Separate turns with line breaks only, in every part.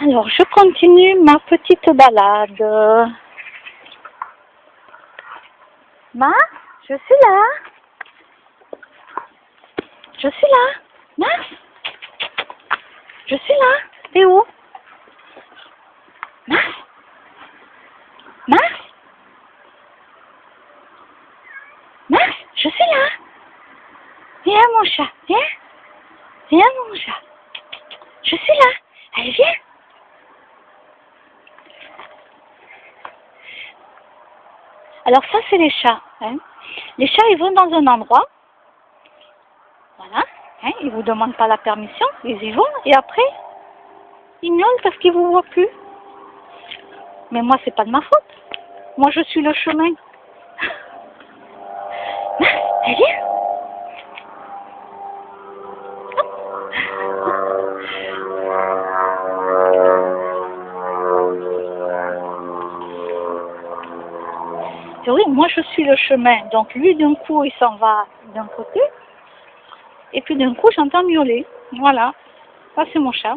Alors, je continue ma petite balade. Ma, je suis là. Je suis là. Mince. Je suis là. T'es où? Mince. Mince. Mince, je suis là. Viens, mon chat. Viens. Viens, mon chat. Je suis là. Allez, viens. Alors ça, c'est les chats. Hein. Les chats, ils vont dans un endroit. Voilà. Hein, ils vous demandent pas la permission. Ils y vont. Et après, ils miaulent parce qu'ils vous voient plus. Mais moi, c'est pas de ma faute. Moi, je suis le chemin. Allez, viens. Et oui, moi je suis le chemin. Donc lui d'un coup il s'en va d'un côté. Et puis d'un coup j'entends miauler. Voilà. Ça c'est mon chat.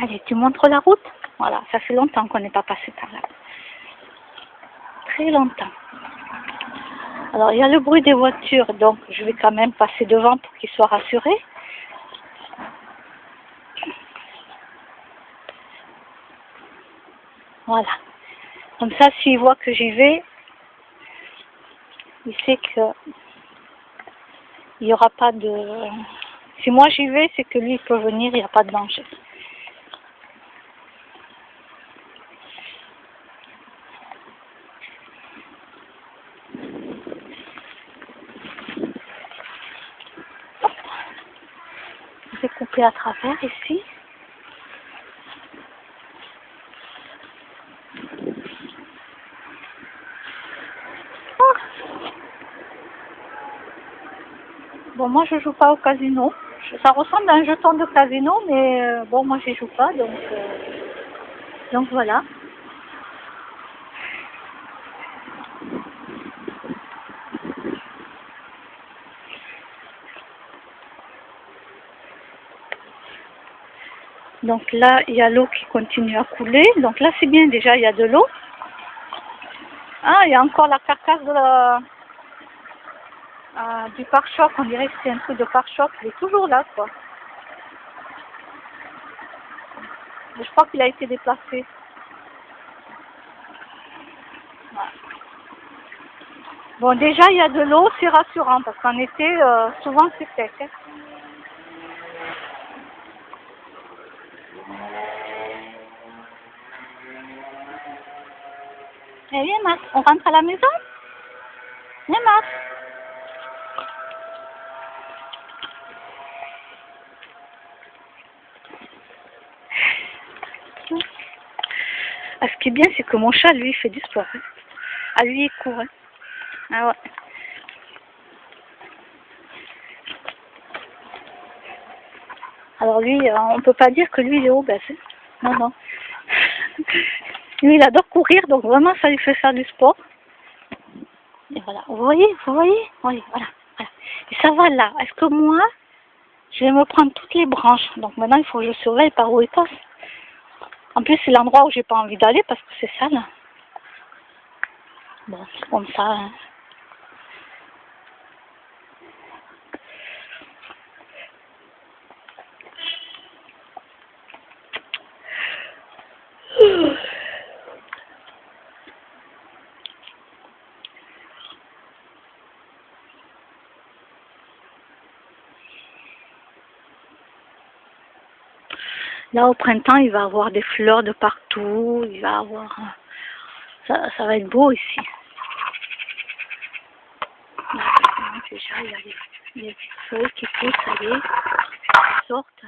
Allez, tu montres la route? Voilà, ça fait longtemps qu'on n'est pas passé par là. Très longtemps. Alors il y a le bruit des voitures, donc je vais quand même passer devant pour qu'il soit rassuré. Voilà. Comme ça, s'il voit que j'y vais, il sait que il n'y aura pas de... Si moi j'y vais, c'est que lui il peut venir, il n'y a pas de danger. Je vais couper à travers ici. Oh. Bon, moi je joue pas au casino. Ça ressemble à un jeton de casino, mais bon, moi j'y joue pas, donc voilà. Donc là, il y a l'eau qui continue à couler. Donc là, c'est bien, déjà, il y a de l'eau. Ah, il y a encore la carcasse du pare-choc. On dirait que c'est un truc de pare-choc. Il est toujours là, quoi. Mais je crois qu'il a été déplacé. Voilà. Bon, déjà, il y a de l'eau, c'est rassurant, parce qu'en été, souvent, c'est sec. Hein. Eh, viens, Max, on rentre à la maison? Viens, Max. Ah, ce qui est bien, c'est que mon chat, lui, il fait du sport. Hein. Ah, lui, il court. Hein. Ah ouais. Alors lui, on peut pas dire que lui, il est obèse. Hein. Non, non. Lui, il adore courir, donc vraiment, ça lui fait faire du sport. Et voilà. Vous voyez? Oui, voilà. Et ça va là. Est-ce que moi, je vais me prendre toutes les branches. Donc maintenant, il faut que je surveille par où il passe. En plus, c'est l'endroit où j'ai pas envie d'aller parce que c'est sale. Bon, c'est comme ça. Hein. Là, au printemps, il va avoir des fleurs de partout. Il va avoir... Ça va être beau ici. Là, déjà, il y a les feuilles qui poussent, ça y est, qui sortent.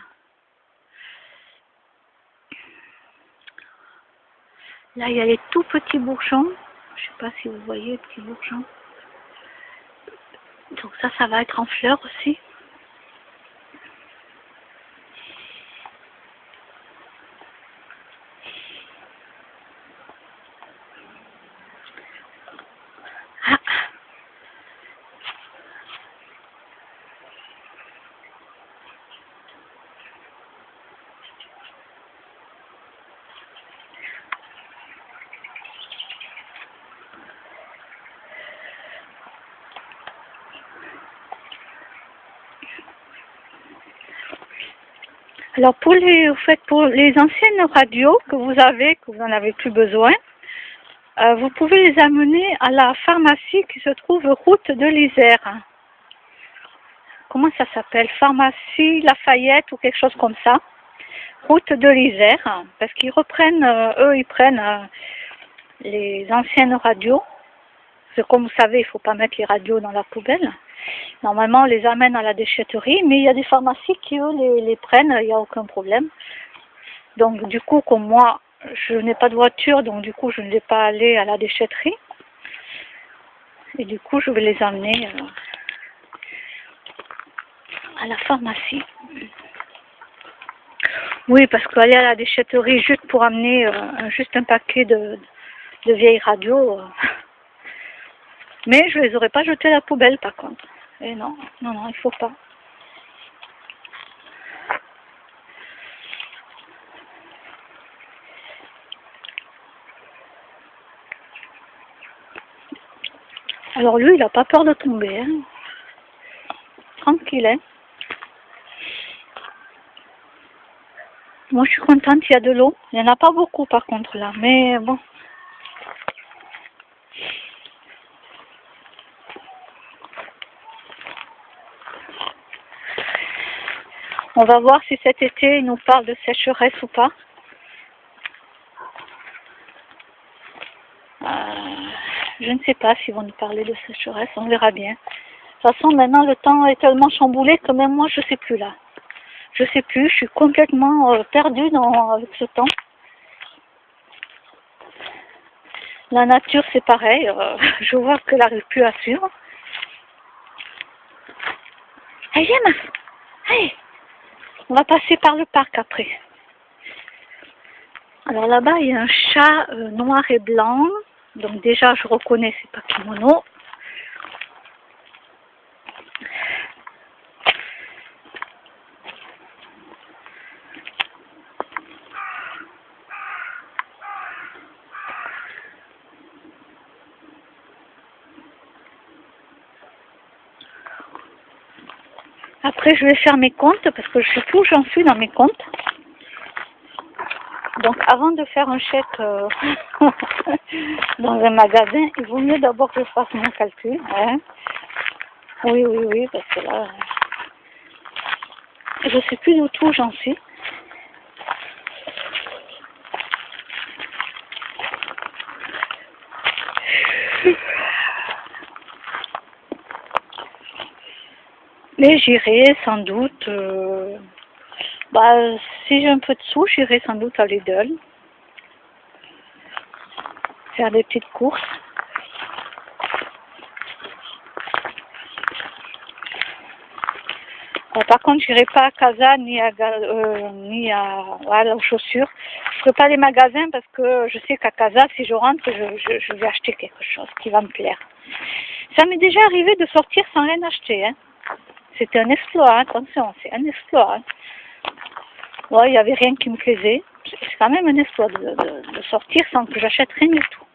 Là, il y a les tout petits bourgeons. Je ne sais pas si vous voyez les petits bourgeons. Donc ça va être en fleurs aussi. Alors pour les, au fait, pour les anciennes radios que vous n'en avez plus besoin, vous pouvez les amener à la pharmacie qui se trouve route de l'Isère. Comment ça s'appelle? Pharmacie Lafayette ou quelque chose comme ça. Route de l'Isère, parce qu'ils reprennent, eux ils prennent les anciennes radios. Parce que comme vous savez, il ne faut pas mettre les radios dans la poubelle. Normalement, on les amène à la déchetterie, mais il y a des pharmacies qui, eux, les prennent, il n'y a aucun problème. Donc, du coup, comme moi, je n'ai pas de voiture, donc du coup, je ne vais pas aller à la déchetterie. Et du coup, je vais les amener à la pharmacie. Oui, parce qu'aller à la déchetterie juste pour amener juste un paquet de vieilles radios... Mais je les aurais pas jetés à la poubelle par contre. Et non, non, non, il faut pas. Alors lui, il n'a pas peur de tomber. Hein. Tranquille. Hein. Moi, je suis contente, il y a de l'eau. Il n'y en a pas beaucoup par contre là. Mais bon. On va voir si cet été, il nous parle de sécheresse ou pas. Je ne sais pas s'ils vont nous parler de sécheresse, on verra bien. De toute façon, maintenant, le temps est tellement chamboulé que même moi, je ne sais plus là. Je ne sais plus, je suis complètement perdue avec ce temps. La nature, c'est pareil. Je vois qu'elle n'arrive plus à suivre. Allez, viens, ma. Allez. On va passer par le parc après. Alors là-bas, il y a un chat noir et blanc. Donc déjà, je reconnais, c'est pas Kimono. Après, je vais faire mes comptes parce que je sais plus où j'en suis dans mes comptes. Donc, avant de faire un chèque dans un magasin, il vaut mieux d'abord que je fasse mon calcul. Hein. Oui, oui, oui, parce que là, je sais plus du tout où j'en suis. Mais j'irai sans doute, si j'ai un peu de sous, j'irai sans doute à Lidl. Faire des petites courses. Par contre, j'irai pas à Casa ni aux chaussures. Je ferai pas les magasins parce que je sais qu'à Casa, si je rentre, je vais acheter quelque chose qui va me plaire. Ça m'est déjà arrivé de sortir sans rien acheter. Hein. C'était un exploit, hein. Attention, c'est un exploit. Hein. Ouais, il n'y avait rien qui me plaisait. C'est quand même un exploit de sortir sans que j'achète rien du tout.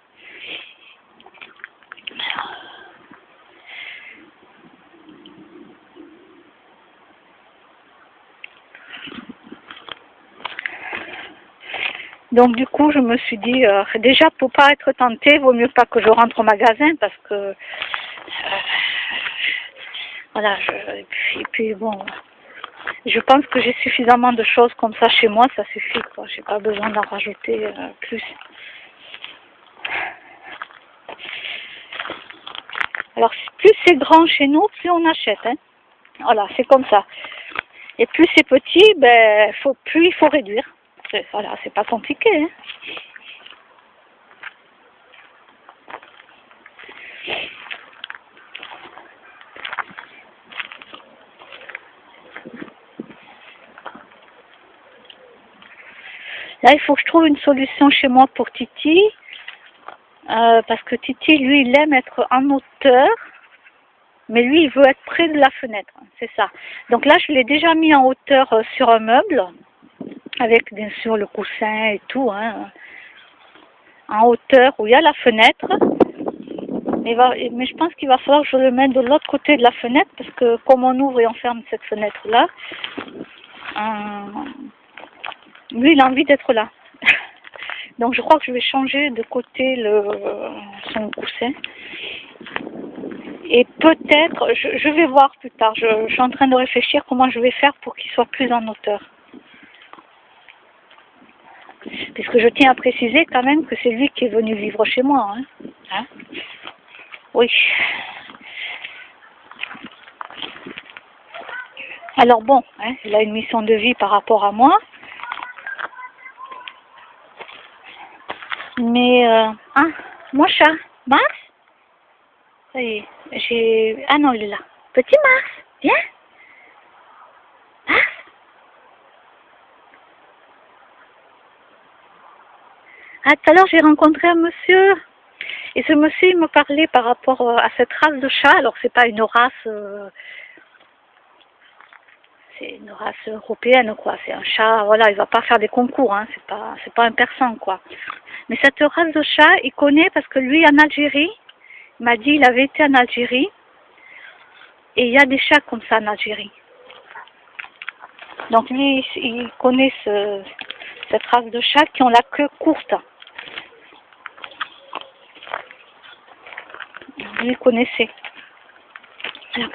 Donc du coup, je me suis dit, déjà pour pas être tentée, vaut mieux pas que je rentre au magasin parce que voilà, et puis bon, je pense que j'ai suffisamment de choses comme ça chez moi, ça suffit quoi. J'ai pas besoin d'en rajouter plus. Alors plus c'est grand chez nous, plus on achète. Hein. Voilà, c'est comme ça. Et plus c'est petit, plus il faut réduire. Voilà, c'est pas compliqué. Hein. Là, il faut que je trouve une solution chez moi pour Titi. Parce que Titi, lui, il aime être en hauteur. Mais lui, il veut être près de la fenêtre. C'est ça. Donc là, je l'ai déjà mis en hauteur sur un meuble. Avec, bien sûr, le coussin et tout. Hein, en hauteur où il y a la fenêtre. Mais je pense qu'il va falloir que je le mette de l'autre côté de la fenêtre. Parce que comme on ouvre et on ferme cette fenêtre-là, Lui, il a envie d'être là. Donc je crois que je vais changer de côté son coussin. Et peut-être, je vais voir plus tard, je suis en train de réfléchir comment je vais faire pour qu'il soit plus en hauteur. Puisque je tiens à préciser quand même que c'est lui qui est venu vivre chez moi. Hein? Oui. Alors bon, hein, il a une mission de vie par rapport à moi. Mais, mon chat, Mars? Ça y est, ah non, il est là. Petit Mars, viens. Mars? Ah, tout à l'heure, j'ai rencontré un monsieur. Et ce monsieur, il me parlait par rapport à cette race de chat. Alors, c'est pas une race... c'est une race européenne, quoi. C'est un chat, voilà, il va pas faire des concours, hein. C'est pas un persan, quoi. Mais cette race de chat, il connaît parce que lui, en Algérie, il m'a dit, il avait été en Algérie. Et il y a des chats comme ça en Algérie. Donc lui, il connaît cette race de chats qui ont la queue courte. Lui, il connaissait.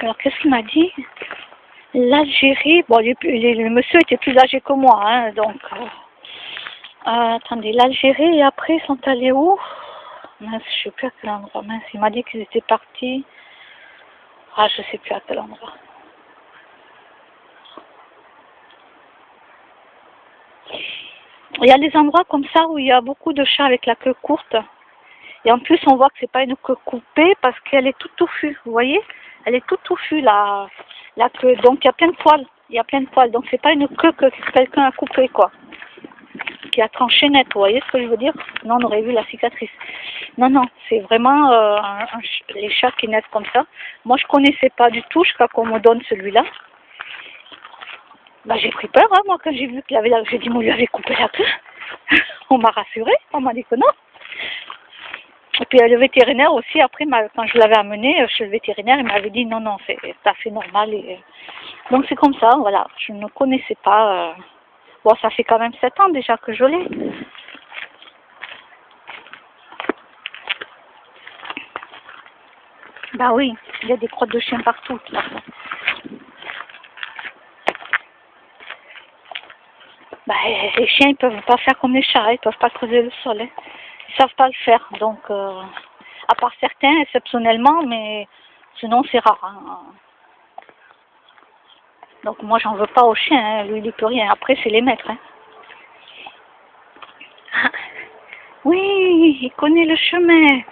Alors qu'est-ce qu'il m'a dit? L'Algérie, bon, le monsieur était plus âgé que moi, hein, donc... attendez, l'Algérie et après, ils sont allés où? Mince, je sais plus à quel endroit. Mince, il m'a dit qu'ils étaient partis. Ah, je sais plus à quel endroit. Il y a des endroits comme ça où il y a beaucoup de chats avec la queue courte. Et en plus, on voit que c'est pas une queue coupée parce qu'elle est toute touffue, vous voyez? Elle est toute touffue, la queue. Donc, il y a plein de poils. Il y a plein de poils. Donc, c'est pas une queue que quelqu'un a coupée, quoi. Qui a tranché net, vous voyez ce que je veux dire? Non, on aurait vu la cicatrice. Non, non, c'est vraiment les chats qui naissent comme ça. Moi, je connaissais pas du tout jusqu'à qu'on me donne celui-là. Bah, j'ai pris peur, hein, moi, quand j'ai vu qu'il avait j'ai dit, moi, lui avait coupé la queue. On m'a rassuré, on m'a dit que non. Et puis le vétérinaire aussi, après, quand je l'avais amené chez le vétérinaire, il m'avait dit non, non, c'est tout à fait normal. Donc c'est comme ça, voilà, je ne connaissais pas. Bon, ça fait quand même 7 ans déjà que je l'ai. Bah oui, il y a des crottes de chien partout, de toute façon. Bah, les chiens, ils peuvent pas faire comme les chats, ils peuvent pas creuser le sol. Hein. Ils savent pas le faire, donc, à part certains, exceptionnellement, mais sinon c'est rare. Hein. Donc moi, j'en veux pas au chien, hein. Lui, il peut rien. Après, c'est les maîtres. Hein. Ah. Oui, il connaît le chemin.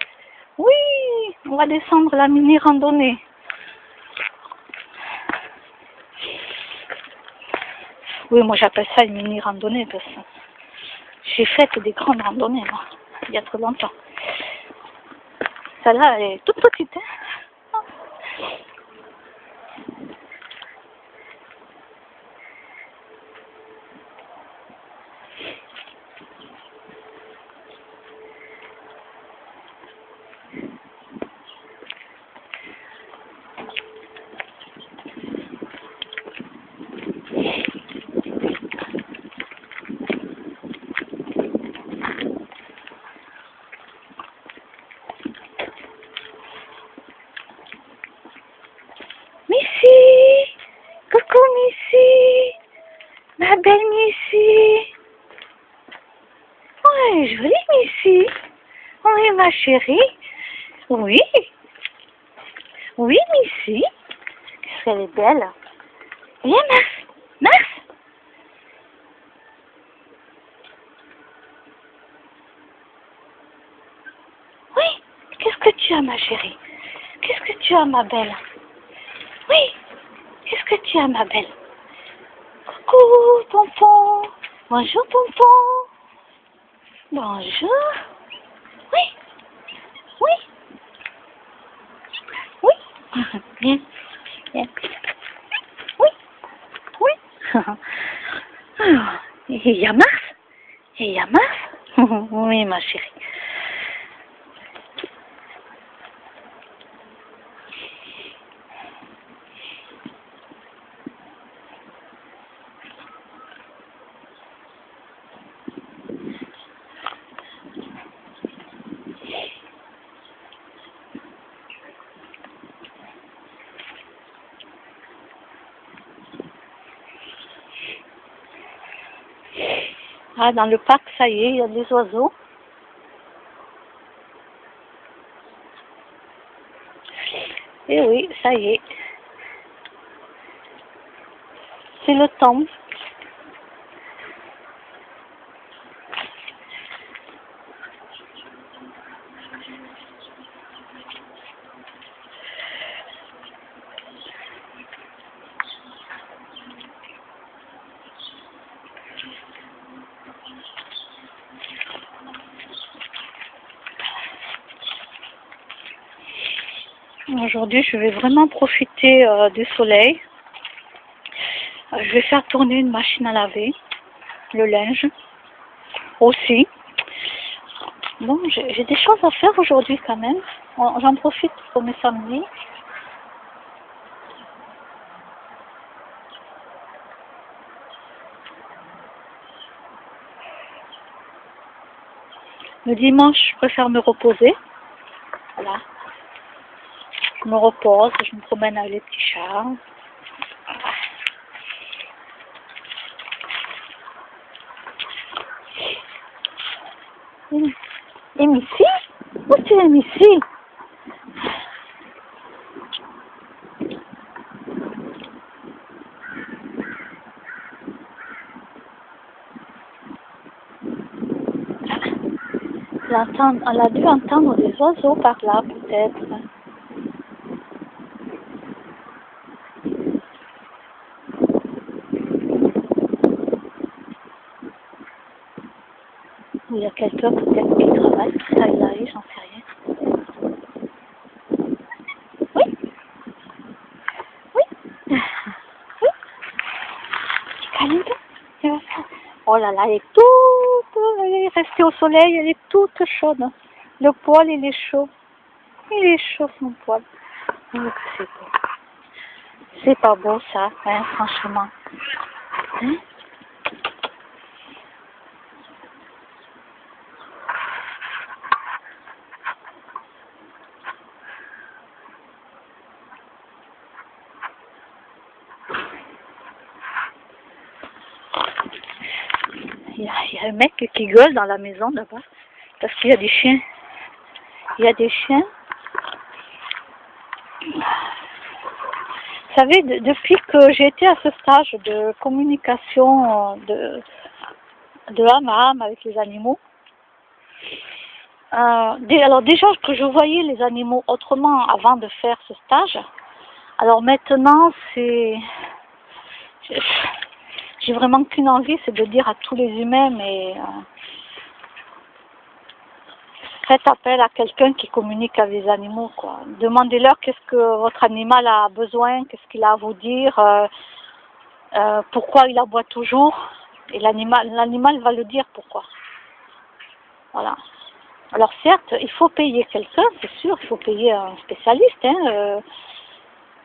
Oui, on va descendre la mini-randonnée. Oui, moi j'appelle ça une mini-randonnée parce que j'ai fait des grandes randonnées, moi, il y a trop longtemps. Celle-là, elle est toute petite. Hein. Missy! Coucou Missy! Ma belle Missy! Ouais, jolie Missy! Oui, ma chérie! Oui! Oui, Missy! Qu'est-ce qu'elle est belle! Viens, Mars! Mars! Oui! Qu'est-ce que tu as, ma chérie? Qu'est-ce que tu as, ma belle? Oui! Qu'est-ce que tu as, ma belle? Coucou, tonton! Bonjour, tonton! Bonjour! Oui! Oui! Oui! Viens! Viens! Oui! Oui! Et il y a Mars? Et il y a Mars? Oui, ma chérie. Ah, dans le parc, ça y est, il y a des oiseaux. Et oui, ça y est. C'est le temps. Aujourd'hui, je vais vraiment profiter du soleil. Je vais faire tourner une machine à laver, le linge aussi. Bon, j'ai des choses à faire aujourd'hui quand même. J'en profite pour mes samedis. Le dimanche, je préfère me reposer. Voilà. Je me repose, je me promène avec les petits chats. Et Missy? Où tu es, Missy? Elle a dû entendre des oiseaux par là, peut-être. Ou il y a quelqu'un peut-être qui travaille, ça il arrive, j'en sais rien. Oui, oui, oui. Calme-toi. Oh là là, elle est restée au soleil, elle est toute chaude. Le poil, il est chaud. Il est chaud, son poil. Oh, c'est beau. C'est pas beau, ça, hein, franchement. Hein? Il y a un mec qui gueule dans la maison là-bas. Parce qu'il y a des chiens. Il y a des chiens. Vous savez, depuis que j'ai été à ce stage de communication de âme à âme avec les animaux, alors déjà que je voyais les animaux autrement avant de faire ce stage, alors maintenant j'ai vraiment qu'une envie, c'est de dire à tous les humains, mais faites appel à quelqu'un qui communique avec les animaux, quoi. Demandez-leur qu'est-ce que votre animal a besoin, qu'est-ce qu'il a à vous dire, pourquoi il aboie toujours, et l'animal va le dire pourquoi. Voilà. Alors certes, il faut payer quelqu'un, c'est sûr, il faut payer un spécialiste, hein,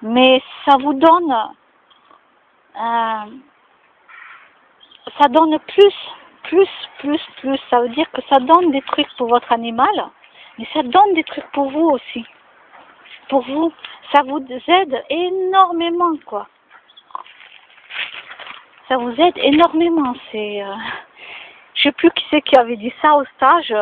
mais ça vous donne, ça donne plus. Ça veut dire que ça donne des trucs pour votre animal, mais ça donne des trucs pour vous aussi. Pour vous, ça vous aide énormément, quoi. Ça vous aide énormément. Je sais plus qui c'est qui avait dit ça au stage.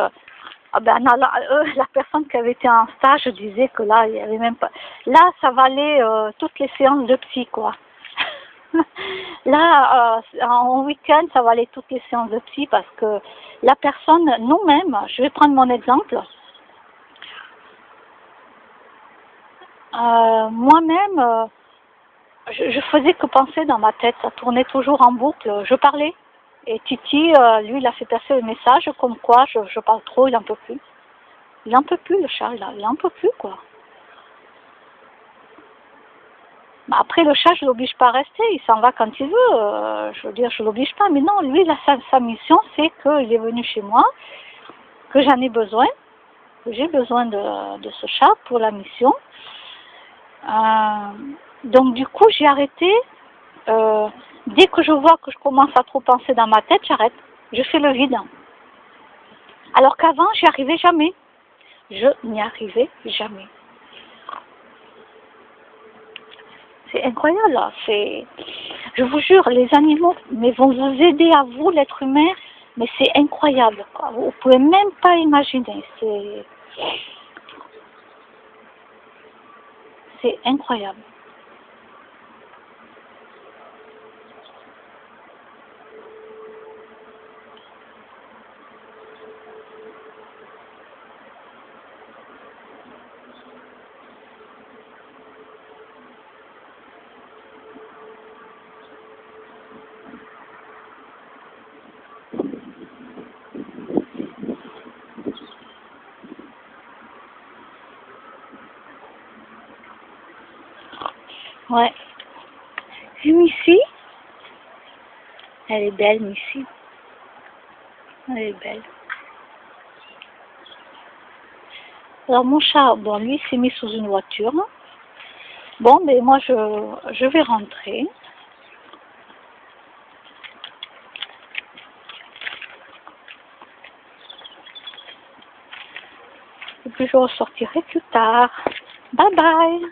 La personne qui avait été en stage disait que là, il y avait même pas. Là, ça valait toutes les séances de psy, quoi. Là, en week-end, ça valait toutes les séances de psy parce que la personne, nous-mêmes, je vais prendre mon exemple. Moi-même, je faisais que penser dans ma tête, ça tournait toujours en boucle. Je parlais. Et Titi, lui, il a fait passer le message comme quoi je parle trop, il en peut plus. Il en peut plus, le chat, il en peut plus, quoi. Après, le chat, je ne l'oblige pas à rester, il s'en va quand il veut. Je veux dire, je ne l'oblige pas. Mais non, lui, sa mission, c'est qu'il est venu chez moi, que j'en ai besoin, que j'ai besoin de ce chat pour la mission. Donc, du coup, j'ai arrêté. Dès que je vois que je commence à trop penser dans ma tête, j'arrête. Je fais le vide. Alors qu'avant, j'y arrivais jamais. Je n'y arrivais jamais. C'est incroyable, là. Je vous jure, les animaux mais vont vous aider à vous, l'être humain, Mais c'est incroyable, quoi. Vous pouvez même pas imaginer. C'est incroyable. Ouais. Et Missy, elle est belle, Missy. Elle est belle. Alors mon chat, bon, lui s'est mis sous une voiture. Bon, mais moi je vais rentrer. Et puis je ressortirai plus tard. Bye bye.